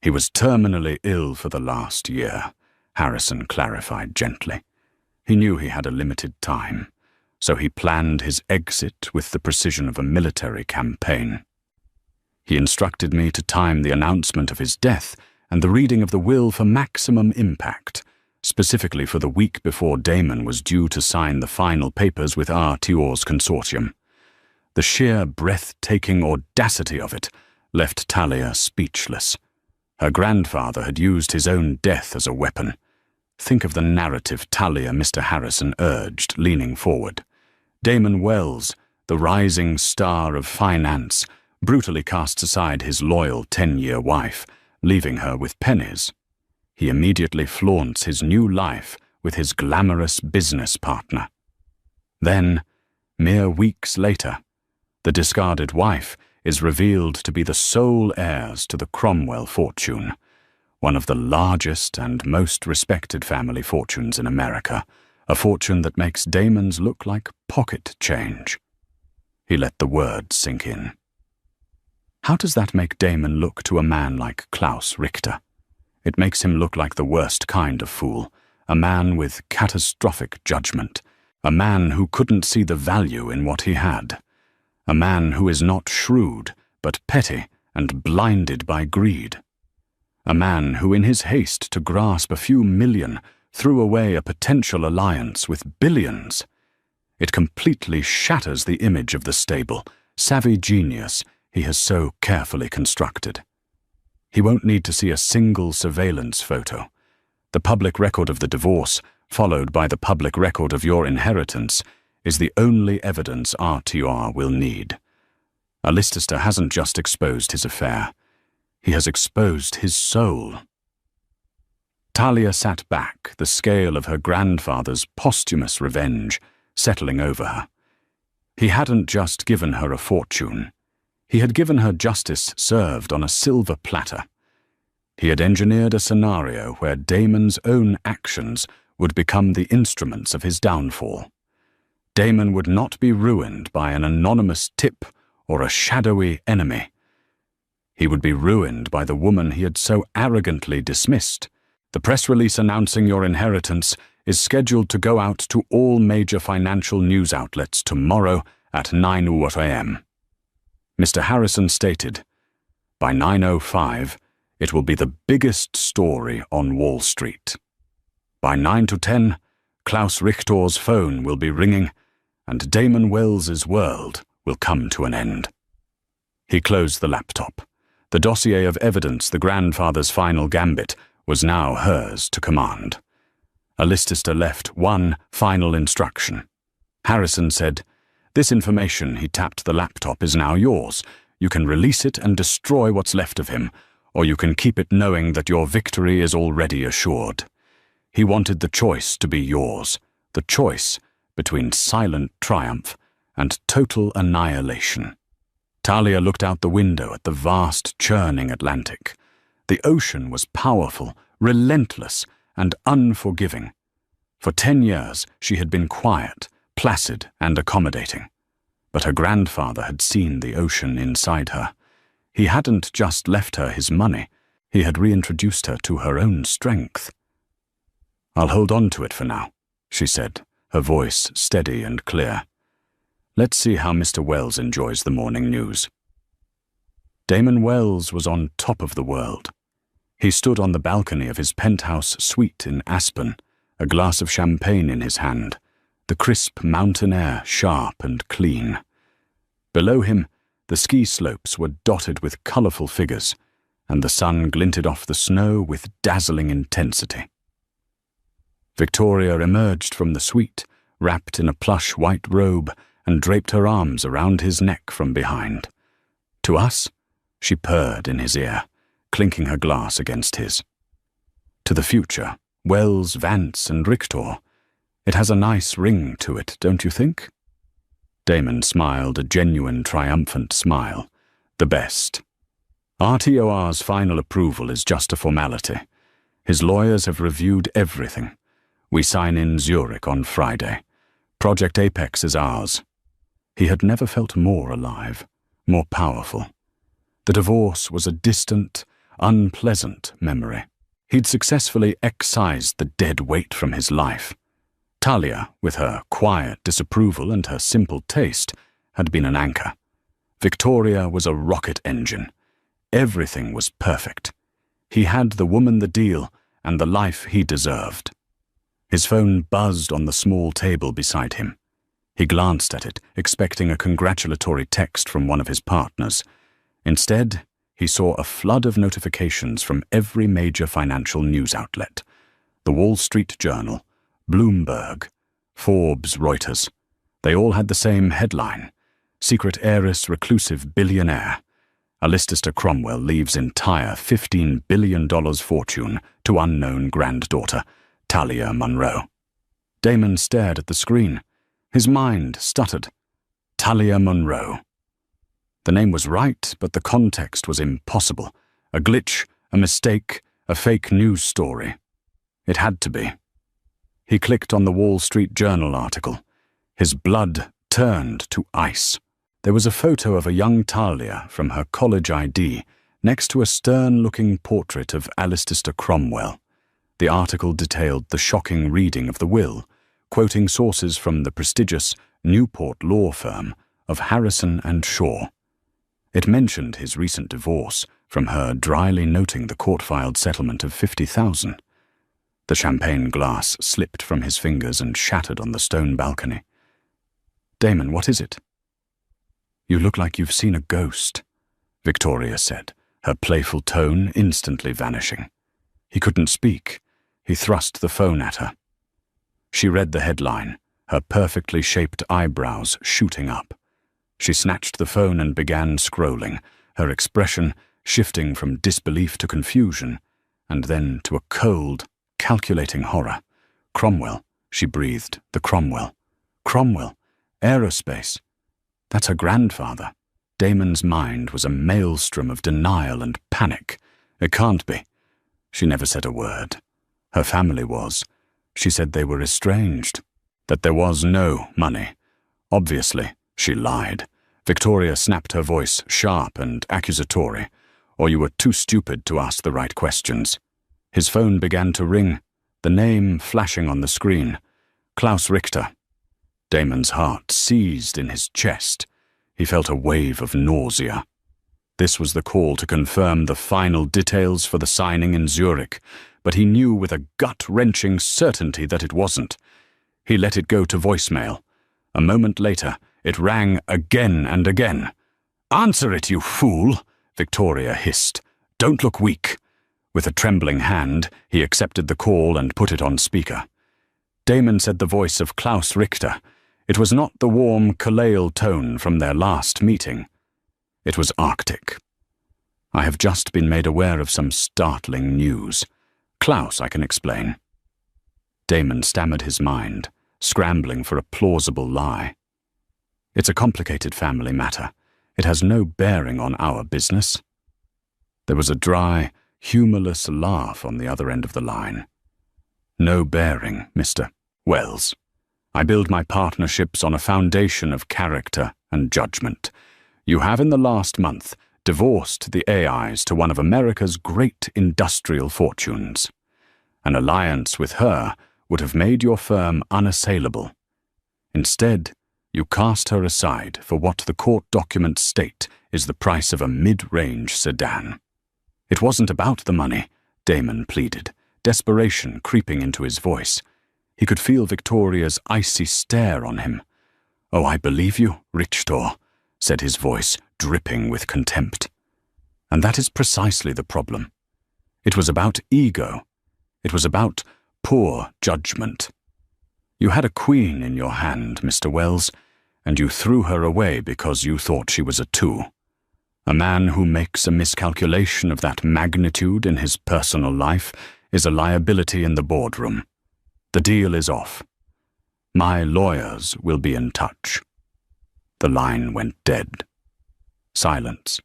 He was terminally ill for the last year, Harrison clarified gently. He knew he had a limited time, so he planned his exit with the precision of a military campaign. He instructed me to time the announcement of his death and the reading of the will for maximum impact, specifically for the week before Damon was due to sign the final papers with RTOR's consortium. The sheer breathtaking audacity of it left Talia speechless. Her grandfather had used his own death as a weapon. Think of the narrative Talia, Mr. Harrison urged, leaning forward. Damon Wells, the rising star of finance, brutally casts aside his loyal 10-year wife, leaving her with pennies. He immediately flaunts his new life with his glamorous business partner. Then, mere weeks later, the discarded wife is revealed to be the sole heirs to the Cromwell fortune, one of the largest and most respected family fortunes in America, a fortune that makes Damon's look like pocket change. He let the words sink in. How does that make Damon look to a man like Klaus Richter? It makes him look like the worst kind of fool, a man with catastrophic judgment, a man who couldn't see the value in what he had, a man who is not shrewd, but petty and blinded by greed. A man who, in his haste to grasp a few million, threw away a potential alliance with billions. It completely shatters the image of the stable, savvy genius he has so carefully constructed. He won't need to see a single surveillance photo. The public record of the divorce, followed by the public record of your inheritance, is the only evidence RTR will need. Allister hasn't just exposed his affair. He has exposed his soul. Talia sat back, the scale of her grandfather's posthumous revenge settling over her. He hadn't just given her a fortune. He had given her justice served on a silver platter. He had engineered a scenario where Damon's own actions would become the instruments of his downfall. Damon would not be ruined by an anonymous tip or a shadowy enemy. He would be ruined by the woman he had so arrogantly dismissed. The press release announcing your inheritance is scheduled to go out to all major financial news outlets tomorrow at 9 a.m. Mr. Harrison stated, by 9:05, it will be the biggest story on Wall Street. By 9 to 10, Klaus Richter's phone will be ringing, and Damon Wells's world will come to an end. He closed the laptop. The dossier of evidence, the grandfather's final gambit, was now hers to command. Allister left one final instruction. Harrison said, "This information," he tapped the laptop, "is now yours. You can release it and destroy what's left of him, or you can keep it knowing that your victory is already assured." He wanted the choice to be yours, the choice between silent triumph and total annihilation. Talia looked out the window at the vast, churning Atlantic. The ocean was powerful, relentless, and unforgiving. For 10 years, she had been quiet, placid, and accommodating. But her grandfather had seen the ocean inside her. He hadn't just left her his money, he had reintroduced her to her own strength. "I'll hold on to it for now," she said, her voice steady and clear. "Let's see how Mr. Wells enjoys the morning news." Damon Wells was on top of the world. He stood on the balcony of his penthouse suite in Aspen, a glass of champagne in his hand, the crisp mountain air sharp and clean. Below him, the ski slopes were dotted with colorful figures, and the sun glinted off the snow with dazzling intensity. Victoria emerged from the suite, wrapped in a plush white robe, and draped her arms around his neck from behind. "To us?" she purred in his ear, clinking her glass against his. "To the future, Wells, Vance, and Richter. It has a nice ring to it, don't you think?" Damon smiled a genuine, triumphant smile. "The best. RTOR's final approval is just a formality. His lawyers have reviewed everything. We sign in Zurich on Friday. Project Apex is ours." He had never felt more alive, more powerful. The divorce was a distant, unpleasant memory. He'd successfully excised the dead weight from his life. Talia, with her quiet disapproval and her simple taste, had been an anchor. Victoria was a rocket engine. Everything was perfect. He had the woman, the deal, and the life he deserved. His phone buzzed on the small table beside him. He glanced at it, expecting a congratulatory text from one of his partners. Instead, he saw a flood of notifications from every major financial news outlet. The Wall Street Journal, Bloomberg, Forbes, Reuters. They all had the same headline: Secret Heiress Reclusive Billionaire. Allister Cromwell leaves entire $15 billion fortune to unknown granddaughter, Talia Monroe. Damon stared at the screen. His mind stuttered. Talia Monroe. The name was right, but the context was impossible. A glitch, a mistake, a fake news story. It had to be. He clicked on the Wall Street Journal article. His blood turned to ice. There was a photo of a young Talia from her college ID next to a stern-looking portrait of Allister Cromwell. The article detailed the shocking reading of the will, quoting sources from the prestigious Newport law firm of Harrison and Shaw. It mentioned his recent divorce, from her dryly noting the court-filed settlement of $50,000. The champagne glass slipped from his fingers and shattered on the stone balcony. "Damon, what is it?" "You look like you've seen a ghost," Victoria said, her playful tone instantly vanishing. He couldn't speak. He thrust the phone at her. She read the headline, her perfectly shaped eyebrows shooting up. She snatched the phone and began scrolling, her expression shifting from disbelief to confusion, and then to a cold, calculating horror. Cromwell, she breathed, the Cromwell. Cromwell, aerospace. That's her grandfather. Damon's mind was a maelstrom of denial and panic. It can't be. She never said a word. Her family was. She said they were estranged, that there was no money. Obviously, she lied. Victoria snapped her voice, sharp and accusatory. Or you were too stupid to ask the right questions. His phone began to ring, the name flashing on the screen. Klaus Richter. Damon's heart seized in his chest. He felt a wave of nausea. This was the call to confirm the final details for the signing in Zurich, but he knew with a gut-wrenching certainty that it wasn't. He let it go to voicemail. A moment later, it rang again and again. "Answer it, you fool!" Victoria hissed. "Don't look weak." With a trembling hand, he accepted the call and put it on speaker. Damon said the voice of Klaus Richter. It was not the warm, collegial tone from their last meeting. It was Arctic. "I have just been made aware of some startling news. Klaus, I can explain." Damon stammered his mind, scrambling for a plausible lie. "It's a complicated family matter. It has no bearing on our business." There was a dry, humorless laugh on the other end of the line. "No bearing, Mr. Wells. I build my partnerships on a foundation of character and judgment. You have in the last month divorced the AIs to one of America's great industrial fortunes. An alliance with her would have made your firm unassailable. Instead, you cast her aside for what the court documents state is the price of a mid-range sedan." "It wasn't about the money," Damon pleaded, desperation creeping into his voice. He could feel Victoria's icy stare on him. "Oh, I believe you, Richter," said his voice, dripping with contempt. "And that is precisely the problem. It was about ego. It was about poor judgment. You had a queen in your hand, Mr. Wells, and you threw her away because you thought she was a two. A man who makes a miscalculation of that magnitude in his personal life is a liability in the boardroom. The deal is off. My lawyers will be in touch." The line went dead. Silence.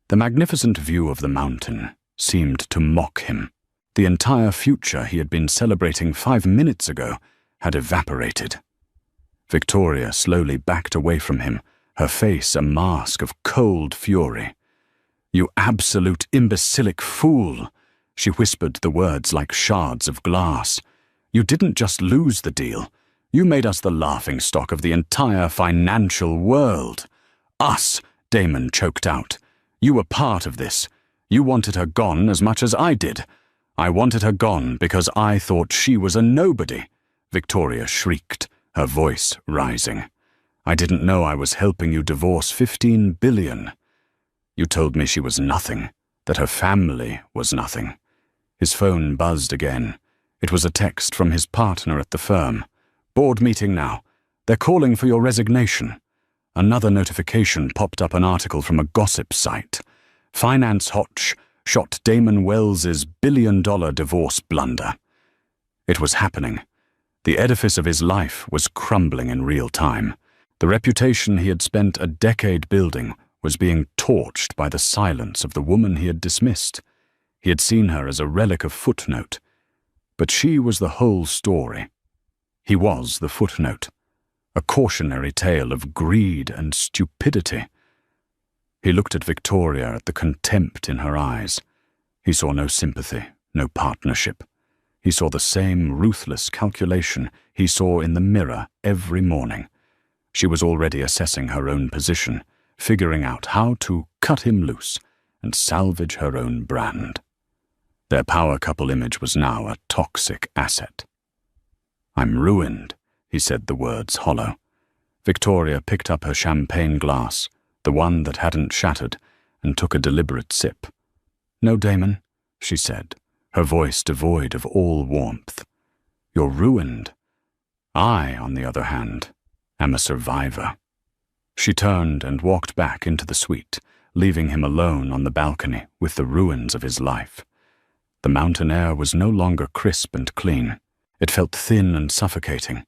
The magnificent view of the mountain seemed to mock him. The entire future he had been celebrating 5 minutes ago had evaporated. Victoria slowly backed away from him, her face a mask of cold fury. "You absolute imbecilic fool!" She whispered the words like shards of glass. "You didn't just lose the deal. You made us the laughingstock of the entire financial world. Us!" Damon choked out. "You were part of this. You wanted her gone as much as I did. I wanted her gone because I thought she was a nobody," Victoria shrieked, her voice rising. "I didn't know I was helping you divorce 15 billion. You told me she was nothing, that her family was nothing." His phone buzzed again. It was a text from his partner at the firm. "Board meeting now. They're calling for your resignation." Another notification popped up, an article from a gossip site. "Finance Hotch shot Damon Wells's billion-dollar divorce blunder." It was happening. The edifice of his life was crumbling in real time. The reputation he had spent a decade building was being torched by the silence of the woman he had dismissed. He had seen her as a relic of footnote. But she was the whole story. He was the footnote, a cautionary tale of greed and stupidity. He looked at Victoria, at the contempt in her eyes. He saw no sympathy, no partnership. He saw the same ruthless calculation he saw in the mirror every morning. She was already assessing her own position, figuring out how to cut him loose and salvage her own brand. Their power couple image was now a toxic asset. "I'm ruined," he said, the words hollow. Victoria picked up her champagne glass, the one that hadn't shattered, and took a deliberate sip. "No, Damon," she said, her voice devoid of all warmth. "You're ruined, I, on the other hand, am a survivor." She turned and walked back into the suite, leaving him alone on the balcony with the ruins of his life. The mountain air was no longer crisp and clean. It felt thin and suffocating,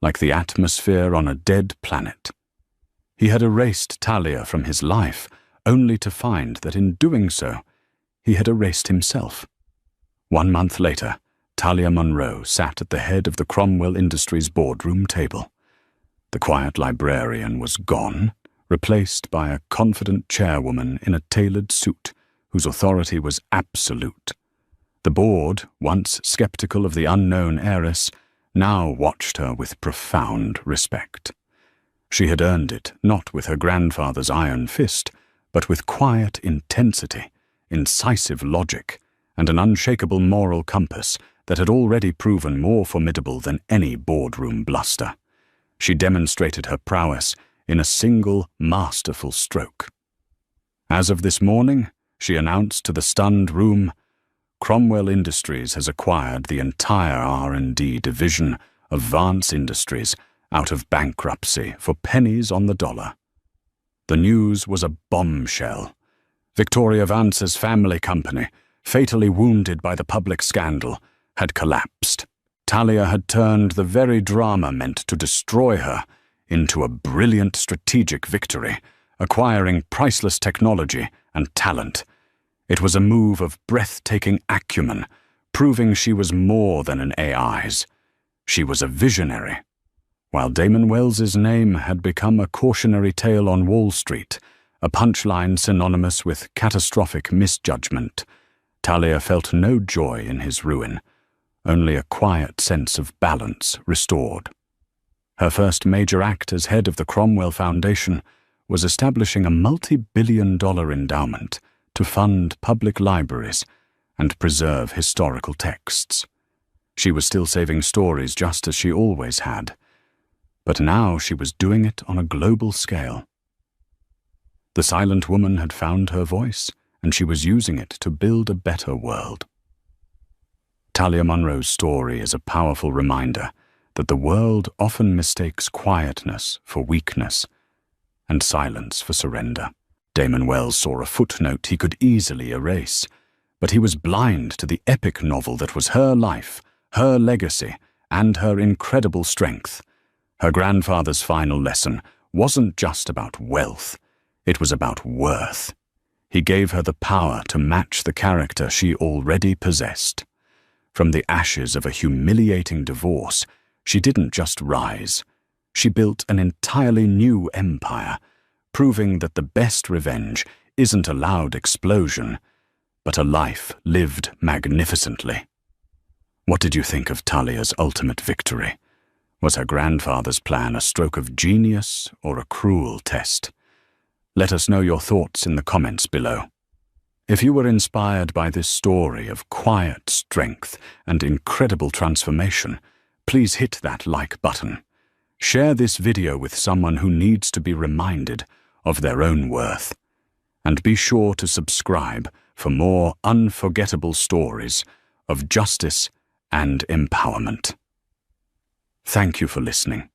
like the atmosphere on a dead planet. He had erased Talia from his life, only to find that in doing so, he had erased himself. 1 month later, Talia Monroe sat at the head of the Cromwell Industries boardroom table. The quiet librarian was gone, replaced by a confident chairwoman in a tailored suit whose authority was absolute. The board, once skeptical of the unknown heiress, now watched her with profound respect. She had earned it not with her grandfather's iron fist, but with quiet intensity, incisive logic, and an unshakable moral compass that had already proven more formidable than any boardroom bluster. She demonstrated her prowess in a single masterful stroke. As of this morning, she announced to the stunned room, Cromwell Industries has acquired the entire R&D division of Vance Industries out of bankruptcy for pennies on the dollar. The news was a bombshell. Victoria Vance's family company, fatally wounded by the public scandal, had collapsed. Talia had turned the very drama meant to destroy her into a brilliant strategic victory, acquiring priceless technology and talent. It was a move of breathtaking acumen, proving she was more than an AI's. She was a visionary. While Damon Wells's name had become a cautionary tale on Wall Street, a punchline synonymous with catastrophic misjudgment, Talia felt no joy in his ruin, only a quiet sense of balance restored. Her first major act as head of the Cromwell Foundation was establishing a multi-billion-dollar endowment to fund public libraries and preserve historical texts. She was still saving stories just as she always had, but now she was doing it on a global scale. The silent woman had found her voice, and she was using it to build a better world. Talia Monroe's story is a powerful reminder that the world often mistakes quietness for weakness and silence for surrender. Damon Wells saw a footnote he could easily erase, but he was blind to the epic novel that was her life, her legacy, and her incredible strength. Her grandfather's final lesson wasn't just about wealth, it was about worth. He gave her the power to match the character she already possessed. From the ashes of a humiliating divorce, she didn't just rise. She built an entirely new empire, proving that the best revenge isn't a loud explosion, but a life lived magnificently. What did you think of Talia's ultimate victory? Was her grandfather's plan a stroke of genius or a cruel test? Let us know your thoughts in the comments below. If you were inspired by this story of quiet strength and incredible transformation, please hit that like button. Share this video with someone who needs to be reminded of their own worth. And be sure to subscribe for more unforgettable stories of justice and empowerment. Thank you for listening.